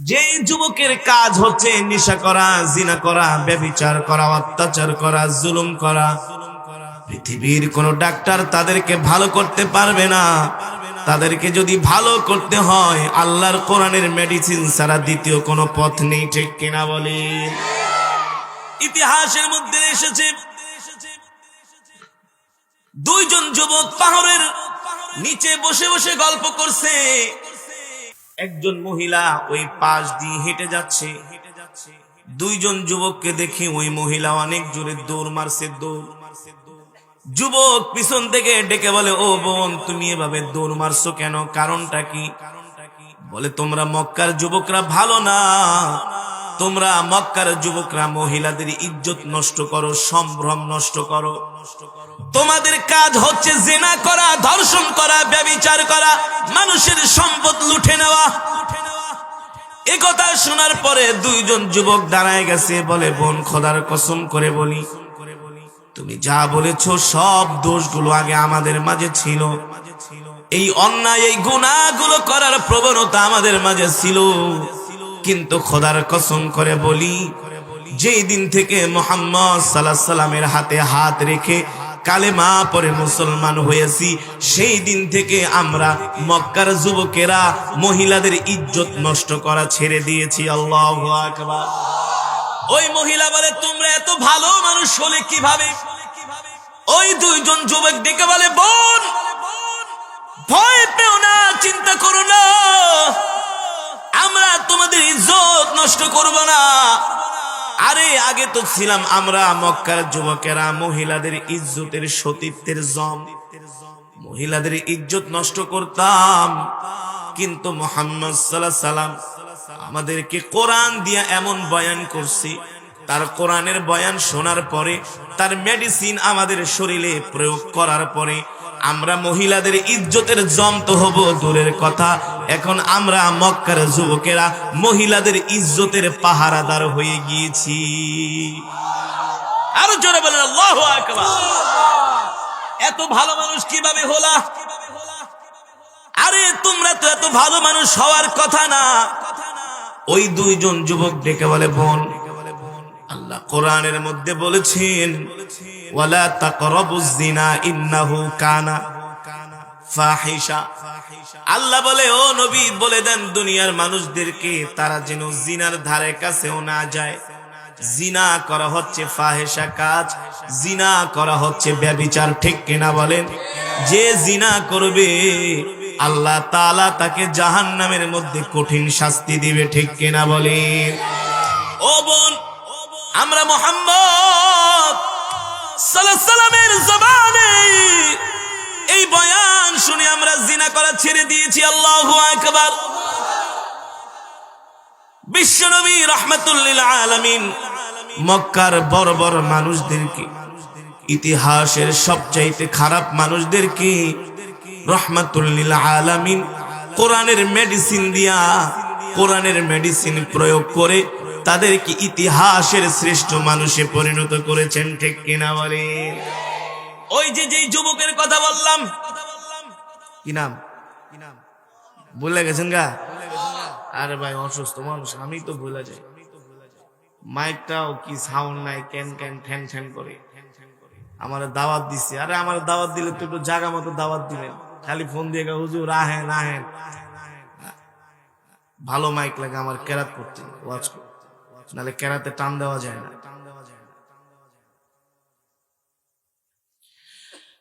যে যুবকের কাজ হচ্ছে নেশা করা, জিনা করা, ব্যভিচার করা, অত্যাচার করা, জুলুম করা, পৃথিবীর কোন ডাক্তার তাদেরকে ভালো করতে পারবে না। তাদেরকে যদি ভালো করতে হয় আল্লাহর কোরআনের মেডিসিন ছাড়া দ্বিতীয় কোনো পথ নেই, ঠিক কিনা বলি? ইতিহাসের মধ্যে এসেছে দুইজন যুবক পাহাড়ের নিচে বসে বসে গল্প করছে। একজন মহিলা ওই পাশ দিয়ে হেঁটে যাচ্ছে। দুইজন যুবককে দেখে ওই মহিলা অনেক জোরে দৌড় মারছে। যুবক পিছন থেকে ডেকে বলে, ও বোন, তুমি এভাবে দৌড় মারছো কেন? কারণটা কি? বলে, তোমরা মক্কার যুবকরা ভালো না। তোমরা মক্কার যুবকরা মহিলাদের ইজ্জত নষ্ট করো, সম্ভ্রম নষ্ট করো। তোমাদের কাজ হচ্ছে জিনা করা, ধর্ষণ করা, ব্যভিচার করা, মানুষের সম্পদ লুটে নেওয়া। এ কথা শোনার পরে দুইজন যুবক দাঁড়ায় গেছে। বলে, বোন, খোদার কসম করে বলি, তুমি যা বলেছো সব দোষগুলো আগে আমাদের মাঝে ছিল। এই অন্যায়, এই গুনাহগুলো করার প্রবণতা আমাদের মাঝে ছিল। কিন্তু খোদার কসম করে বলি, যেই দিন থেকে মুহাম্মদ সাল্লাল্লাহু আলাইহি সাল্লামের হাতে হাত রেখে কালেমা পড়ে মুসলমান হয়েছি, সেই দিন থেকে আমরা মক্কার যুবকেরা মহিলাদের ইজ্জত নষ্ট করা ছেড়ে দিয়েছি। আল্লাহু আকবার। ওই মহিলা বলে, তোমরা এত ভালো মানুষ হলে কিভাবে? ওই দুইজন যুবক ডেকে বলে, বোন, ভয় পেও না, চিন্তা করো না, আমরা তোমাদের ইজ্জত নষ্ট করব না। আরে আগে তো ছিলাম আমরা মক্কার যুবকেরা মহিলাদের ইজ্জতের সতীত্বের জম, মহিলাদের ইজ্জত নষ্ট করতাম। কিন্তু মুহাম্মদ সাল্লাল্লাহু আলাইহি সাল্লাম আমাদেরকে কোরআন দিয়ে এমন বয়ান করছে, তার কোরআনের বয়ান শোনার পরে, তার মেডিসিন আমাদের শরীরে প্রয়োগ করার পরে আমরা মহিলাদের ইজ্জতের জম তো হব দূরের কথা, এখন আমরা মক্কার যুবকেরা মহিলাদের ইজ্জতের পাহারাদার হয়ে গিয়েছি। আরো জোরে বলেন আল্লাহু আকবার। এত ভালো মানুষ কিভাবে হলা? আরে তোমরা তো এত ভালো মানুষ হওয়ার কথা না। ওই দুইজন যুবক ডেকে বলে, বোন, আল্লাহ কোরআনের মধ্যে বলেছেন, ওয়ালা তাকরাবুজ জিনা ইন্নাহু কানা ফাহিশা। আল্লাহ বলে, ও নবী বলে দেন দুনিয়ার মানুষদেরকে তারা যেন জিনার ধারে কাছেও না যায়। জিনা করা হচ্ছে ফাহিশা কাজ, জিনা করা হচ্ছে ব্যভিচার, ঠিক কিনা বলেন? যে জিনা করবে আল্লাহ তাআলা তাকে জাহান্নামের মধ্যে কঠিন শাস্তি দিবে, ঠিক কিনা বলেন? ও বোন, আমরা মুহাম্মদ সাল্লাল্লাহু আলাইহি সাল্লামের জবানে এই বয়ান শুনে আমরা জিনা করা ছেড়ে দিয়েছি। আল্লাহু আকবার। বিশ্বনবী রাহমাতুল লিল আলামিন মক্কার বড় বড় মানুষদেরকে, ইতিহাসের সবচাইতে খারাপ মানুষদেরকে রাহমাতুল লিল আলামিন কোরআনের মেডিসিন দিয়া, কোরআনের মেডিসিন প্রয়োগ করে তাদেরকে ইতিহাসের শ্রেষ্ঠ মানুষে পরিণত করেছেন, ঠিক কিনা বলেন? ওই যে যেই যুবকের কথা বললাম, কি নাম ভুলে গেছেন গা? আরে ভাই, অসুস্থ মানুষ, আমি তো ভুলে যাই। মাইকটাও কি সাউন্ড নাই, ক্যান ক্যান ঠ্যান ঠ্যান করে। আমার দাওয়াত দিচ্ছে। আরে আমার দাওয়াত দিলে তো একটু জায়গা মতো দাওয়াত দিবেন, খালি ফোন দিয়ে হুজুর আহেন আহেন। ভালো মাইক লাগে আমার কেরাত করতে, ওয়াজ করতে, নাহলে কেরাতে টান দেওয়া যায় না।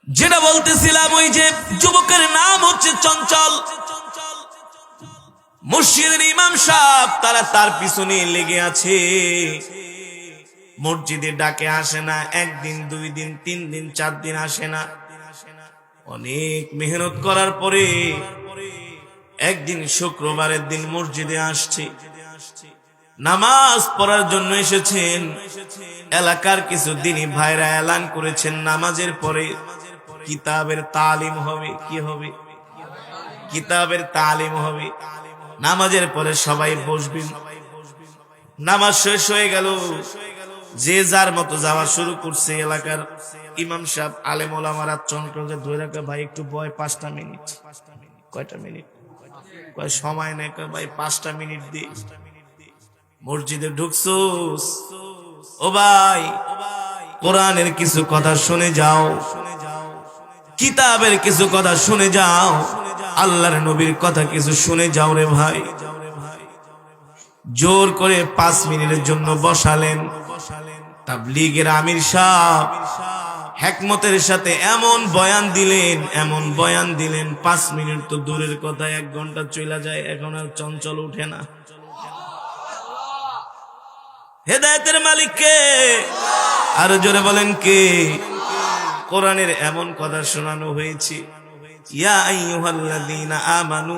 যেটা বলতেছিলাম, ওই যে যুবকের নাম হচ্ছে চঞ্চল। মসজিদের ইমাম সাহেব তারা তার পিছনে লেগে আছে। মসজিদে ডাকে আসে না, একদিন, 2 দিন, 3 দিন, 4 দিন আসে না। অনেক মেহনত করার পরে একদিন শুক্রবারের দিন মসজিদে আসছে, নামাজ পড়ার জন্য এসেছেন। এলাকার কিছু দিনী ভাইরা এলান করেছেন নামাজের পরে কিতাবের তালিম হবে। কি হবে? কিতাবের তালিম হবে। নামাজের পরে সবাই বসবেন। নামাজ শেষ হয়ে গেল, যে যার মতো যাওয়া শুরু করছে। এলাকার ইমাম সাহেব, আলেম ওলামারা চমকে ধরে রাখা, ভাই একটু বয় 5টা মিনিট। কয়টা মিনিট? কয় সময় নেই, কয় ভাই 5টা মিনিট দি। মসজিদে ঢুকছোস, ও ভাই কোরআনের কিছু কথা শুনে যাও, কিতাবের কিছু কথা শুনে যাও, আল্লাহর নবীর কথা কিছু শুনে যাও রে ভাই। জোর করে 5 মিনিটের জন্য বসালেন। তাবলীগের আমির সাহেব হিকমতের সাথে এমন বয়ান দিলেন, এমন বয়ান দিলেন, 5 মিনিট তো দূরের কথা, 1 ঘন্টা চলে যায়, এখন আর চঞ্চল উঠে না। হেদায়েতের মালিক কে? আর জোরে বলেন কে? কোরআনের এমন কথা শোনানো হয়েছে, ইয়া আইয়ুহাল্লাযীনা আমানু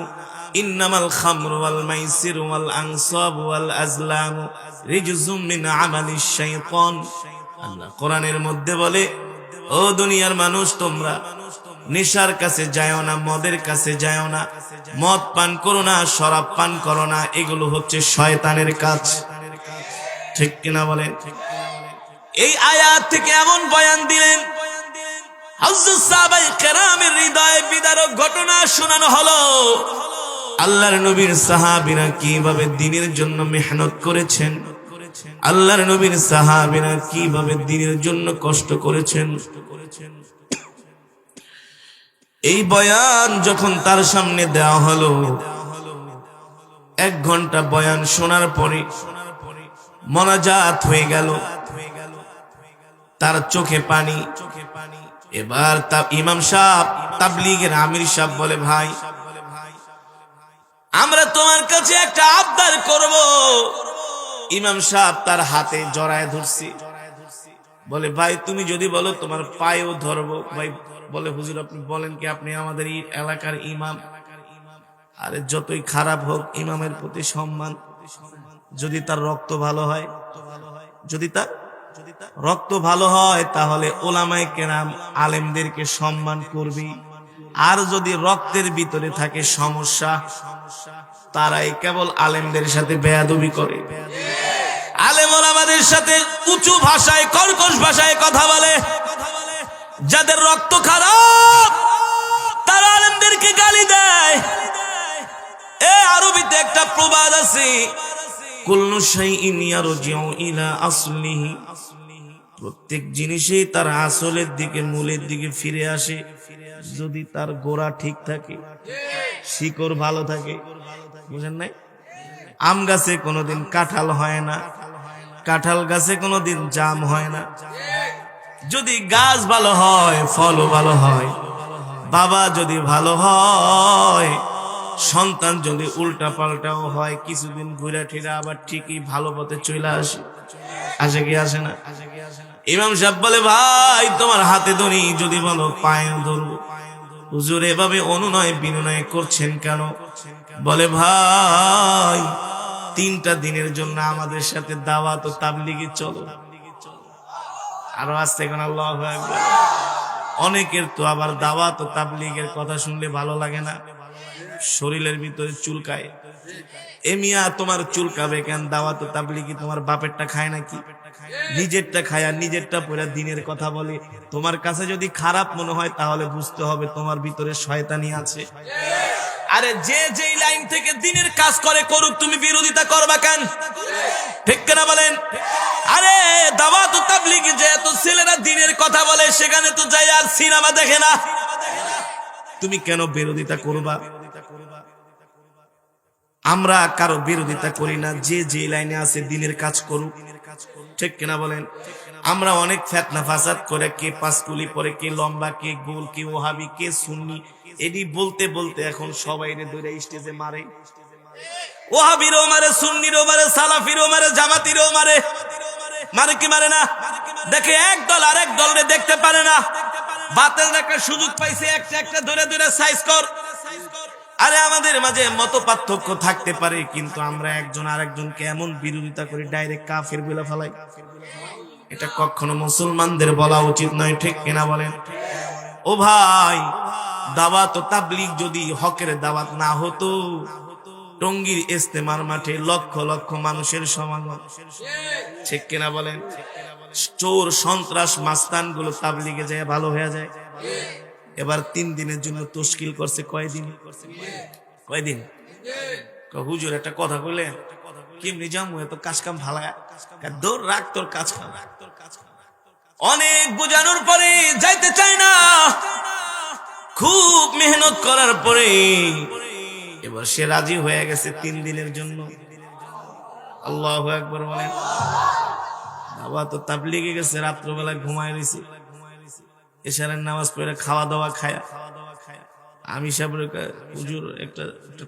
ইন্নামাল খামরু ওয়াল মাইসিরু ওয়াল আনসাবু ওয়াল আজলামু রিজসুম মিন আমালিশ শাইতান। আল্লাহ কোরআনের মধ্যে বলে, ও দুনিয়ার মানুষ, তোমরা নেশার কাছে যাও না, মদের কাছে যাও না, মদ পান করো না, শরাব পান করো না, এগুলো হচ্ছে শয়তানের কাজ। ঠিক কিনা বলেন? এই আয়াত থেকে এমন বয়ান দিলেন, হযরত সাহাবায়ে কেরামের হৃদয়ে বিদারক ঘটনা শোনানো হলো। আল্লাহর নবীর সাহাবীরা কিভাবে দ্বীনের জন্য মেহনত করেছেন, আল্লাহর নবীর সাহাবীরা কিভাবে দ্বীনের জন্য কষ্ট করেছেন। এই বয়ান যখন তার সামনে দেওয়া হলো, 1 ঘন্টা বয়ান শোনার পরে মোনাজাত হয়ে গেল, তার চোখে পানি। এবার ইমাম সাহেব, তাবলীগের আমির সাহেব বলে, ভাই আমরা তোমার কাছে একটা আবদার করব। ইমাম সাহেব তার হাতে জড়ায় ধরছি, বলে, ভাই তুমি যদি বলো তোমার পায়েও ধরবো। ভাই বলে, হুজুর আপনি বলেন কি, আপনি আমাদের এই এলাকার ইমাম। আরে যতই খারাপ হোক, ইমামের প্রতি সম্মান। যদি তার রক্ত ভালো হয়, যদি তার রক্ত ভালো হয়, তাহলে ওলামায়ে কেরাম আলেমদেরকে সম্মান করবি। আর যদি রক্তের ভিতরে থাকে সমস্যা, তারাই কেবল আলেমদের সাথে বেয়াদবি করে, আলেম ওলামাদের সাথে উঁচু ভাষায়, কর্কশ ভাষায় কথা বলে। যাদের রক্ত খারাপ, তারা আলেমদেরকে গালি দেয়। আরবিতে একটা প্রবাদ আছে, কুল্লু শাইইন ইয়ারজিউ ইলা আসলিহি, প্রত্যেক জিনিসই তার আসলের দিকে, মূলের দিকে ফিরে আসে, যদি তার গোড়া ঠিক থাকে, শিকড় ভালো থাকে। বুঝেন নাই? আম গাছে কোনোদিন কাঁঠাল হয় না, কাঁঠাল গাছে কোনোদিন জাম হয় না। যদি গাছ ভালো হয়, ফলও ভালো হয়। বাবা যদি ভালো হয়, সন্তান যদি উল্টা পাল্টাও হয়, কিছুদিন ঘুরে ফিরে আবার ঠিকই ভালো পথে চলে আসে। আসে কি আসে না? ইমাম সাহেব বলে, ভাই তোমার হাতে ধরি, যদি বলো পায়ে ধরবো। হুজুর এভাবে অনুনয় বিনয় করছেন কেন? বলে, ভাই 3টা দিনের জন্য আমাদের সাথে দাওয়াত ও তাবলীগে চলো। আরো আসতে কোন আল্লাহু আকবার। অনেকের তো আবার দাওয়াত ও তাবলীগের কথা শুনলে ভালো লাগে না, শরীরের ভিতরে চুলকায়। এ মিয়া তোমার চুলকাবে কেন? দাওয়াত ও তাবলীগি তোমার বাপেরটা খায় নাকি? নিজেরটা খায় আর নিজেরটা পড়া দ্বীনের কথা বলে। তোমার কাছে যদি খারাপ মনে হয়, তাহলে বুঝতে হবে তোমার ভিতরে শয়তানি আছে। আরে যে যেই লাইন থেকে দ্বীনের কাজ করে করুক, তুমি বিরোধিতা করবা কেন? ঠিক কিনা বলেন? আরে দাওয়াত ও তাবলীগে যে এত ছেলেরা দ্বীনের কথা বলে, সেখানে তো যাই আর সিনেমা দেখে না, তুমি কেন বিরোধিতা করবা? আমরা কারো বিরোধিতা করি না, যে যে লাইনে আছে দ্বীনের কাজ করুক। ঠিক কিনা বলেন? আমরা অনেক ফিতনা ফাসাদ করে, কে পাঁচকুলি পরে, কে লম্বা, কে গোল, কে ওহাবি, কে সুন্নি, এডি বলতে বলতে এখন সবাই ধরে স্টেজে মারে। ওহাবিরও মারে, সুন্নিরও মারে, সালাফিরও মারে, জামাতিরও মারে। মারে কি মারে না? দেখে এক দল আরেক দলরে দেখতে পারে না, বাতিল একটা সুযোগ পাইছে, একটা একটা ধরে ধরে সাইজ কর। আরে আমাদের মাঝে মত পার্থক্য থাকতে পারে, কিন্তু আমরা একজন আরেকজনকে এমন বিরোধিতা করি, ডাইরেক্ট কাফের বলে ফেলাই। এটা কখনো মুসলমানদের বলা উচিত নয়। ঠিক কিনা বলেন? ও ভাই, দাওয়াত ও তাবলীগ যদি হকের দাওয়াত না হতো, টঙ্গীর ইস্তেমার মাঠে লক্ষ লক্ষ মানুষের সমাগম। ঠিক কিনা বলেন? চোর সন্ত্রাস মাস্তান গুলো তাবলীগে যায় ভালো হয়ে যায়। এবার 3 দিনের জন্য তশকিল করছে। কয়দিন? হুজুর একটা কথা কইলে কেমনি যাবো, এত কাজ কাম ভালায়, দৌড় রাখ তোর কাজ কাম। অনেক বোঝানোর পরে যাইতে চায় না, খুব মেহনত করার পরে এবার সে রাজি হয়ে গেছে 3 দিনের জন্য। আল্লাহু আকবার বলেন। বাবা তো তাবলীগে গেছে, রাত্রবেলা ঘুমায় রয়েছে, এশারের নামাজ পড়ে খাওয়া দাওয়া খায়া আমি সাহেবের হুজুর একটা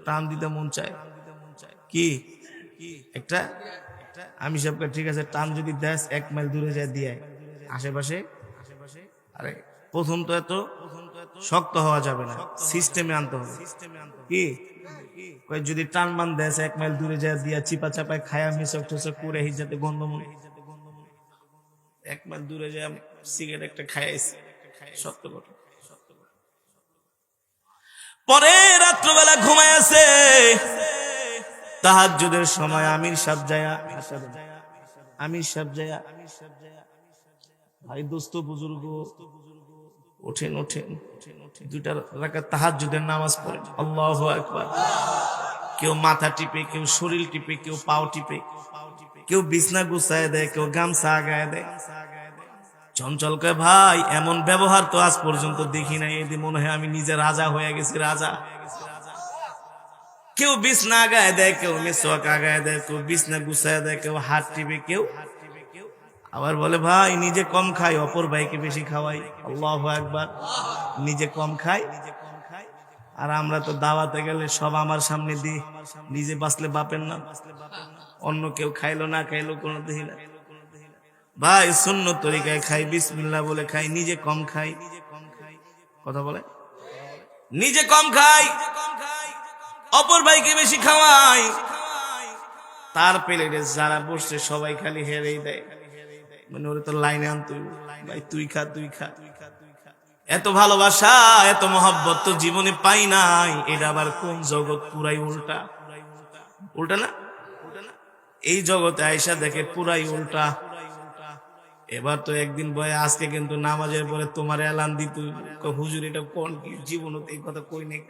টান দিতে মন চায়, কি একটা আমি সাহেবকে, ঠিক আছে টান যদি দেশ 1 মাইল দূরে যায় দিয়ে আশেপাশে। আরে প্রথম তো এত শক্ত হওয়া যাবে না, সিস্টেমে আনতে হবে। কি যদি টান বান দেশ 1 মাইল দূরে যায় দিয়া চিপা চাপায় খায়া মিশক ঠোসক করে হিজাতে গন্ধমূল 1 মাইল দূরে যায় সিগারেট একটা খাইছি, সত্য কথা। পরে রাত্রবেলা ঘুমায় আছে, তাহাজ্জুদের সময় আমির সাহেব ভাই দোস্ত বুজুর্গ ওঠেন 2 রাকাত তাহাজ্জুদের নামাজ পড়েন। আল্লাহু আকবার। কেউ মাথা টিপে, কেউ শরীর টিপে, কেউ পাও টিপে, কেউ বিছনা গুছায় দেয়, কেউ গামছা আগায় দেয়। চঞ্চল কয় ভাই এমন ব্যবহার তো আজ পর্যন্ত দেখি নাই, এদি মনে হয় আমি নিজে রাজা হয়ে গেছি, রাজা। কেউ বিছনা আগায় দেয়, কেউ মেসওয়াক আগায় দেয়, কেউ বিছনা গুছায় দেয়, কেউ হাত টিপে, কেউ আবার বলে ভাই নিজে কম খাই, অপর ভাইকে বেশি খাওয়াই। আল্লাহু আকবার। নিজে কম খাই, আর আমরা তো দাওয়াতে গেলে সব আমার সামনে দিই, নিজে বাঁচলে বাপের নাম, অন্য কেউ খাইলো না খাইলো কোনো দেখি না। ভাই সুন্নত তরিকায় খাই, বিসমিল্লাহ বলে খাই, নিজে কম খাই। কথা বলে নিজে কম খাই, অপর ভাইকে বেশি খাওয়াই। তার প্লেটে যারা বসছে সবাই খালি হেরেই দেয়, মানে ওরে তো লাইনে আনতে ভাই তুই খা তুই খা। এত ভালোবাসা এত মহব্বত তো জীবনে পাই নাই। এটা আবার কোন জগৎ, পুরাই উল্টা। উল্টা না? এই জগতে আয়সা দেখে পুরাই উল্টা। এবার তো একদিন বয়ে আজকে কিন্তু নামাজের পরে তোমার এলান দিত, হুজুর এটা কোন জীবন, এই কথা কই নাই।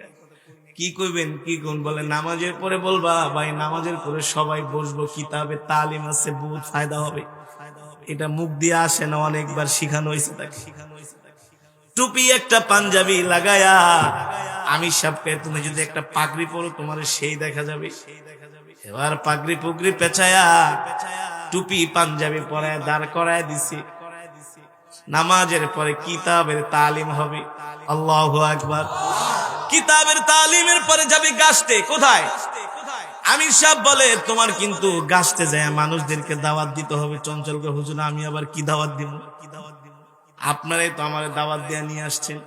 কি কইবেন, কি কোন বলে নামাজের পরে বলবা ভাই নামাজের পরে সবাই বসবো, কিতাবে তালিম আছে, বহুত ফায়দা হবে। এটা মুখ দিয়ে আসে না, অনেকবার শিখানো হয়েছে তাকে। টুপি একটা পাঞ্জাবি লাগায়া আমি সাহেবকে, তুমি যদি একটা পাগড়ি পরো তোমার সেই দেখা যাবে। এবার পাগড়ি পুগড়ি পেঁচায়া টুপি পাঞ্জাবি পরায় দাঁড় করায় দিছি, নামাজের পরে কিতাবের তালিম হবে। আল্লাহু আকবার। কিতাবের তালিমের পরে যাবে গাছতে। কোথায়? আমির সাহেব বলে তোমার কিন্তু গাছতে যায় মানুষদেরকে দাওয়াত দিতে হবে। চঞ্চলকে হুজুর আমি আবার কি দাওয়াত দিব? আপনারাই তো আমার দাওয়াত দিয়ে নিয়ে আসছেন।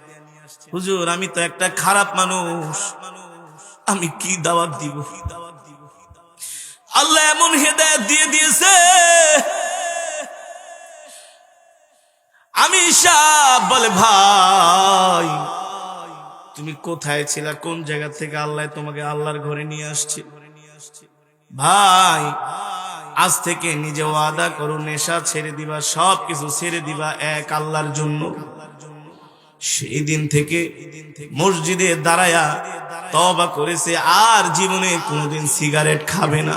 হুজুর আমি তো একটা খারাপ মানুষ, আমি কি দাওয়াত দিব? আল্লাহ এমন হেদায়েত দিয়ে দিয়েছে, আমির সাহেব বলে ভাই তুমি কোথায় ছিলা, কোন জায়গা থেকে আল্লাহ তোমাকে আল্লাহর ঘরে নিয়ে আসছে? ভাই আজ থেকে নিজে ওয়াদা করো, নেশা ছেড়ে দিবা, সব কিছু ছেড়ে দিবা এক আল্লাহর জন্য। সেই দিন থেকে মসজিদে দাঁড়ায়া তওবা করেছে, আর জীবনে কোনোদিন সিগারেট খাবে না,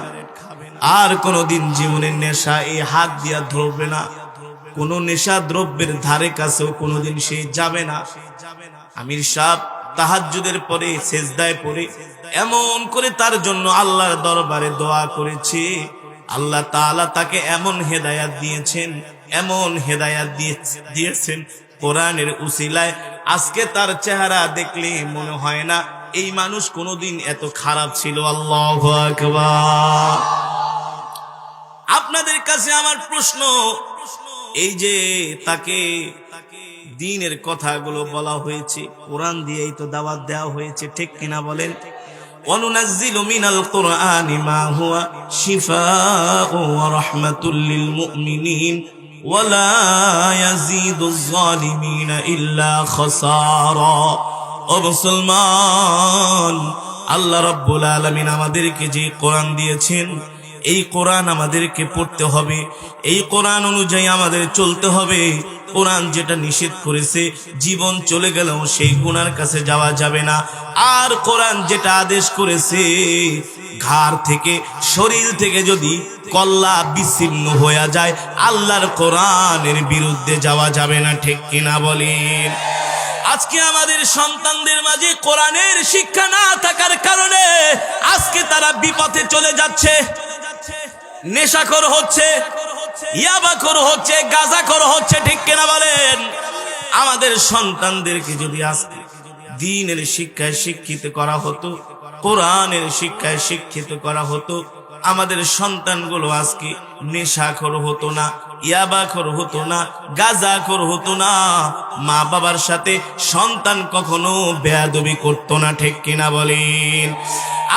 আর কোনোদিন জীবনের নেশা এই হাত দিয়া ধরবে না, কোন নেশা দ্রব্যের ধারে কাছেও কোনোদিন সে যাবে না। আমির সাহেব তাহাজ্জুদের পরে সেজদায় পড়ে এমন করে তার জন্য আল্লাহর দরবারে দোয়া করেছে। আল্লাহ তাআলা তাকে এমন হেদায়াত দিয়েছেন, এমন হেদায়াত দিয়েছেন কোরআনের উসিলায়। আজকে তার চেহারা দেখলে মনে হয় না এই মানুষ কোনোদিন এত খারাপ ছিল। আল্লাহু আকবার। আপনাদের কাছে আমার প্রশ্ন, এই যে তাকে দ্বীনের কথাগুলো বলা হয়েছে, কোরআন দিয়েই তো দাওয়াত দেওয়া হয়েছে, ঠিক কিনা বলেন? ওয়ানুনাজ্জিলু মিনাল কুরআনি মা হুয়া শিফাa'un ওয়া রাহমাতুল লিল মুমিনিন ওয়া লা ইয়াজিদুজ যালিমিনা ইল্লা খাসারা। ও মুসলমান, আল্লাহ রাব্বুল আলামিন আমাদেরকে যে কোরআন দিয়েছেন, এই কোরআন আমাদেরকে পড়তে হবে, এই কোরআন অনুযায়ী আমাদের চলতে হবে। কোরআন যেটা নিষেধ করেছে জীবন চলে গেলেও সেই গুনার কাছে যাওয়া যাবে না। আর কোরআন যেটা আদেশ করেছে ঘাড় থেকে শরীর থেকে যদি কল্লা বিচ্ছিন্ন হয়ে যায় আল্লাহর কোরআনের বিরুদ্ধে যাওয়া যাবে না, ঠিক কিনা বলেন? আজকে আমাদের সন্তানদের মাঝে কোরআনের শিক্ষা না থাকার কারণে আজকে তারা বিপথে চলে যাচ্ছে, নেশাখোর হচ্ছে, ইয়াবাখোর হচ্ছে, গাঁজাখোর হচ্ছে, ঠিক কিনা বলেন? আমাদের সন্তানদেরকে যদি আজকে দ্বীনের শিক্ষায় শিক্ষিত করা হতো, কোরআনের শিক্ষায় শিক্ষিত করা হতো, আমাদের সন্তানগুলো আজকে নেশাখোর হতো না, ইয়াবাখোর হতো না, গাঁজাখোর হতো না, মা বাবার সাথে সন্তান কখনো বেয়াদবি করতো না, ঠিক কিনা বলেন?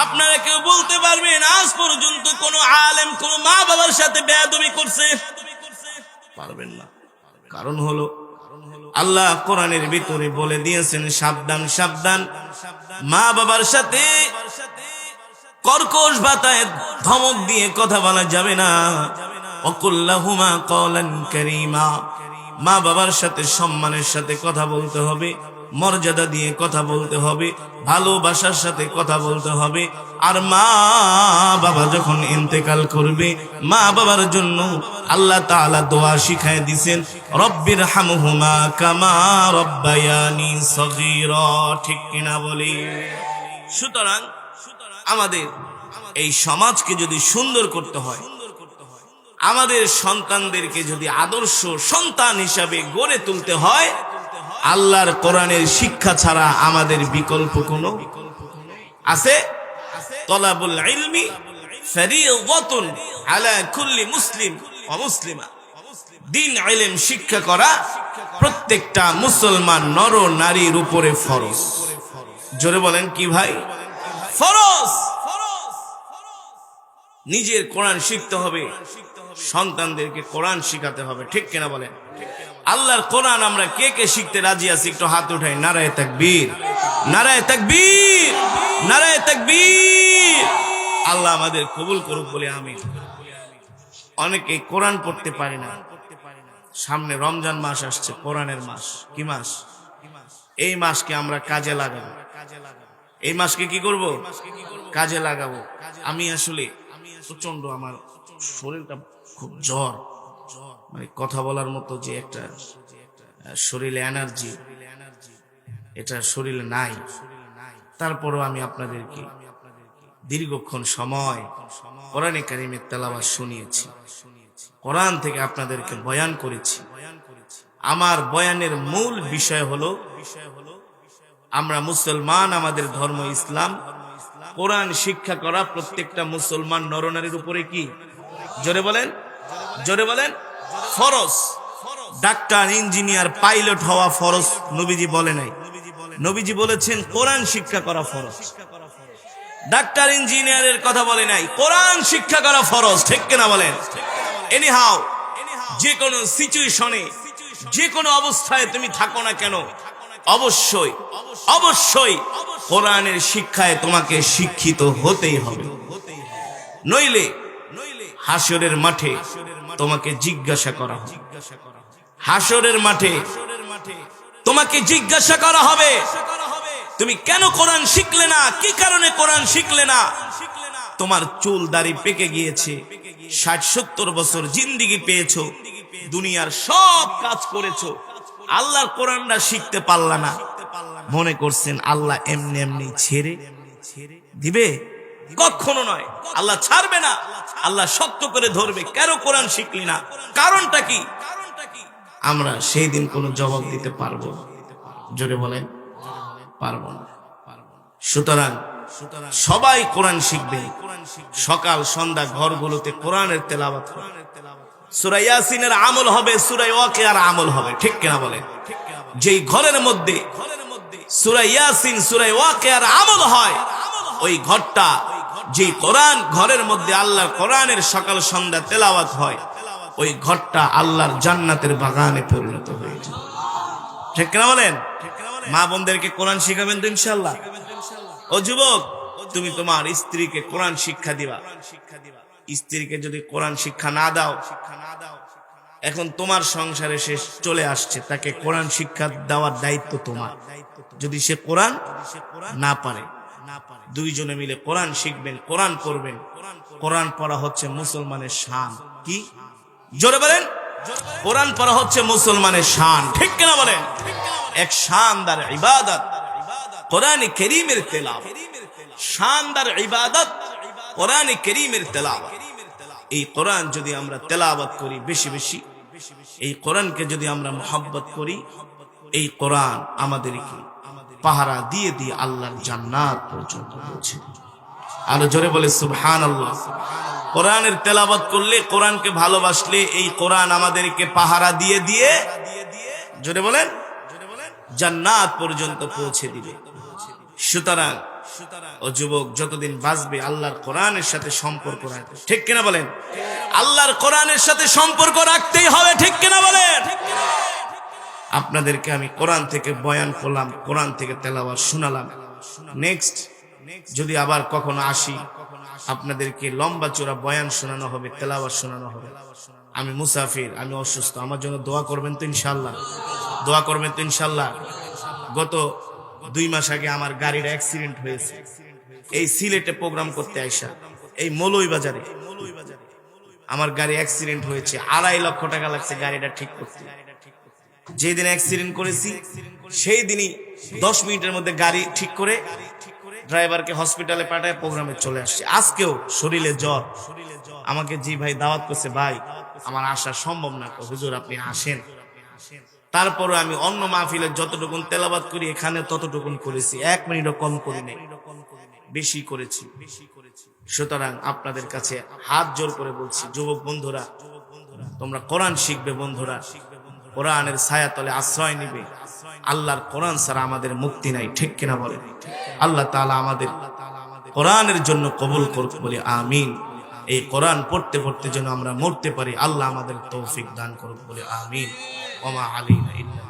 আপনারা কেউ বলতে পারবেন আজ পর্যন্ত কোন আলেম কোন মা বাবার সাথে বেয়াদবি করছে? পারবেন না। কারণ হলো আল্লাহ কোরআনের ভিতরে বলে দিয়েছেন সাবধান সাবধান, মা বাবার সাথে কর্কশ ভাষায় ধমক দিয়ে কথা বলা যাবে না। ওয়াকুল্লাহুমা কওলান কারীমা, মা বাবার সাথে সম্মানের সাথে কথা বলতে হবে, মর্যাদা দিয়ে কথা বলতে হবে, ভালোবাসার সাথে কথা বলতে হবে। আর মা বাবা যখন ইন্তেকাল করবে মা বাবার জন্য আল্লাহ তাআলা দোয়া শিখায় দিয়েছেন, রব্বির হামহুমা কামা রব্বায়ানি সগীরা, ঠিক কিনা বলি? সুতরাং আমাদের এই সমাজকে যদি সুন্দর করতে হয়, আমাদের সন্তানদেরকে যদি আদর্শ সন্তান হিসাবে গড়ে তুলতে হয়, আল্লাহর কোরআনের শিক্ষা ছাড়া আমাদের বিকল্প কোনো আছে? তলাবুল ইলমি ফরিয়দাতুন আলা কুল্লি মুসলিম ওয়া মুসলিমা, দ্বীন ইলম শিক্ষা করা প্রত্যেকটা মুসলমান নর নারীর উপরে ফরজ। জোরে বলেন কি ভাই? ফরজ। নিজের কোরআন শিখতে হবে, সন্তানদেরকে কোরআন শিখাতে হবে, ঠিক কিনা বলেন? আল্লাহর কোরআন আমরা কে কে শিখতে রাজি আছি? একটু হাত উঠাই। নারায়ে তাকবীর, নারায়ে তাকবীর, নারায়ে তাকবীর। আল্লাহ আমাদের কবুল করুক বলে আমিন। অনেকে কোরআন পড়তে পারে না। সামনে রমজান মাস আসছে, কোরআনের মাস। কি মাস? এই মাসকে আমরা কাজে লাগাবো। এই মাসকে কি করব? কাজে লাগাবো। আমি আসলে প্রচন্ড, আমার শরীরটা খুব জ্বর, মানে কথা বলার মতো যে একটা শরীরে এনার্জি, এটা শরীরে নাই। তারপরও আমি আপনাদেরকে দীর্ঘক্ষণ সময় কোরআনে কারিমের তেলাওয়াত শুনিয়েছি, কোরআন থেকে আপনাদেরকে বয়ান করেছি। আমার বয়ানের মূল বিষয় হলো আমরা মুসলমান, আমাদের ধর্ম ইসলাম, কোরআন শিক্ষা করা প্রত্যেকটা মুসলমান নরনারীর উপরে কি? জোরে বলেন, জোরে বলেন, ফরজ। ডাক্তার, ইঞ্জিনিয়ার, পাইলট হওয়া ফরজ নবীজি বলে নাই। নবীজি বলেছেন কোরআন শিক্ষা করা ফরজ। ডাক্তার ইঞ্জিনিয়ারের কথা বলে নাই, কোরআন শিক্ষা করা ফরজ, ঠিক কিনা বলেন? এনিহাউ, যে কোনো সিচুয়েশনে, যে কোনো অবস্থায় তুমি থাকো না কেন, অবশ্যই অবশ্যই কোরআনের শিক্ষায় তোমাকে শিক্ষিত হতেই হবে। নইলে হাসরের মাঠে তোমাকে জিজ্ঞাসা করা হবে, হাসরের মাঠে তোমাকে জিজ্ঞাসা করা হবে তুমি কেন কোরআন শিখলে না, কি কারণে কোরআন শিখলে না? তোমার চুল দাড়ি পেকে গিয়েছে, ৬০-৭০ বছর জিন্দেগি পেয়েছো, দুনিয়ার সব কাজ করেছো, আল্লাহর কোরআনটা শিখতে পারলা না। মনে করছেন আল্লাহ এমনি এমনি ছেড়ে দিবে? কখনো নয়, আল্লাহ ছাড়বে না, আল্লাহ শক্ত করে ধরবে। কেন কোরআন শিখলি না, কারণটা কি? আমরা সেই দিন কোনো জবাব দিতে পারবো? জোরে বলেন, পারবো না। সুতরাং সবাই কোরআন শিখবে। সকাল সন্ধ্যা ঘরগুলোতে কোরআনের তেলাওয়াত হবে, সূরা ইয়াসিনের আমল হবে, সূরা ওয়াকিয়ার আমল হবে, ঠিক কিনা বলেন? যেই ঘরের মধ্যে সূরা ইয়াসিন, সূরা ওয়াকিয়ার আমল হয়, ওই ঘরটা, যে কোরআন ঘরের মধ্যে আল্লাহর কোরআনের সকাল সন্ধ্যা তেলাওয়াত হয়, ওই ঘরটা আল্লাহর জান্নাতের বাগানে পরিণত হয়ে যায়, ঠিক কিনা বলেন? মা বোনদেরকে কোরআন শিখাবেন তো ইনশাআল্লাহ? ও যুবক, তুমি তোমার স্ত্রীকে কোরআন শিক্ষা দিবা। স্ত্রীকে যদি কোরআন শিক্ষা না দাও, এখন তোমার সংসারে সে চলে আসছে, তাকে কোরআন শিক্ষা দেওয়ার দায়িত্ব তোমার। যদি সে কোরআন না পারে, দুইজনে মিলে কোরআন শিখবেন, কোরআন পড়বেন। কোরআন পড়া হচ্ছে মুসলমানের শান। কি জোরে বলেন? কোরআন পড়া হচ্ছে মুসলমানের শান, ঠিক কিনা বলেন? এক শানদার ইবাদত কোরআনে কারীমের তেলাওয়াত, শানদার ইবাদত কোরআনে কারীমের তেলাওয়াত। এই কোরআন যদি আমরা তেলাওয়াত করি বেশি বেশি, এই কোরআনকে যদি আমরা মহব্বত করি, এই কোরআন আমাদেরকে পাহারা দিয়ে দিয়ে আল্লাহর জান্নাত পর্যন্ত পৌঁছে। আরো জোরে বলে সুবহানাল্লাহ। কোরআনের তেলাওয়াত করলে, কোরআনকে ভালোবাসলে, এই কোরআন আমাদেরকে পাহারা দিয়ে দিয়ে, জোরে বলেন, জান্নাত পর্যন্ত পৌঁছে দিবে। সুতরাং ও যুবক, যতদিন বাঁচবে আল্লাহর কোরআনের সাথে সম্পর্ক রাখবে, ঠিক কিনা বলেন? আল্লাহর কোরআনের সাথে সম্পর্ক রাখতেই হবে, ঠিক কিনা বলেন? আপনাদেরকে আমি কোরআন থেকে বয়ান করলাম, কোরআন থেকে তেলাওয়াত শোনালাম। নেক্সট যদি আবার কখনো আসি, আপনাদেরকে লম্বা চূড়া বয়ান শোনানো হবে, তেলাওয়াত শোনানো হবে। আমি মুসাফির, আমি অসুস্থ, আমার জন্য দোয়া করবেন তো ইনশাআল্লাহ? দোয়া করবেন তো ইনশাআল্লাহ? গত 2 মাস আগে আমার গাড়ির অ্যাক্সিডেন্ট হয়েছে। এই সিলেটে প্রোগ্রাম করতে আইসা, এই মৌলভীবাজারে আমার গাড়ি অ্যাক্সিডেন্ট হয়েছে। 2.5 লক্ষ টাকা লাগছে গাড়িটা ঠিক করতে। যেদিন অ্যাক্সিডেন্ট করেছি সেই দিনই 10 মিনিটের মধ্যে গাড়ি ঠিক করে ড্রাইভারকে হসপিটালে পাঠায় প্রোগ্রামে চলে আসছে। আজকেও শরীরে জ্বর, আমাকে জি ভাই দাওয়াত করছে, ভাই আমার আসা সম্ভব না, হুজুর আপনি আসেন। তারপরে আমি অন্য মাহফিলে যতটুকুন তেলাওয়াত করি এখানে ততটুকুন করেছি, 1 মিনিটও কম করি নাই, বেশি করেছি। সুতরাং আপনাদের কাছে হাত জোর করে বলছি, যুবক বন্ধুরা, তোমরা কোরআন শিখবে। বন্ধুরা, কোরআনের ছায়াতলে আশ্রয় নিবে। আল্লাহর কোরআন ছাড়া আমাদের মুক্তি নাই, ঠিক কিনা বলে? আল্লাহ তাআলা আমাদের কোরআনের জন্য কবুল করুক বলে আমিন। এই কোরআন পড়তে পড়তে যেন আমরা মরতে পারি, আল্লাহ আমাদের তৌফিক দান করুক বলে আমিন। ওয়া মা আলাইনা ইল্লা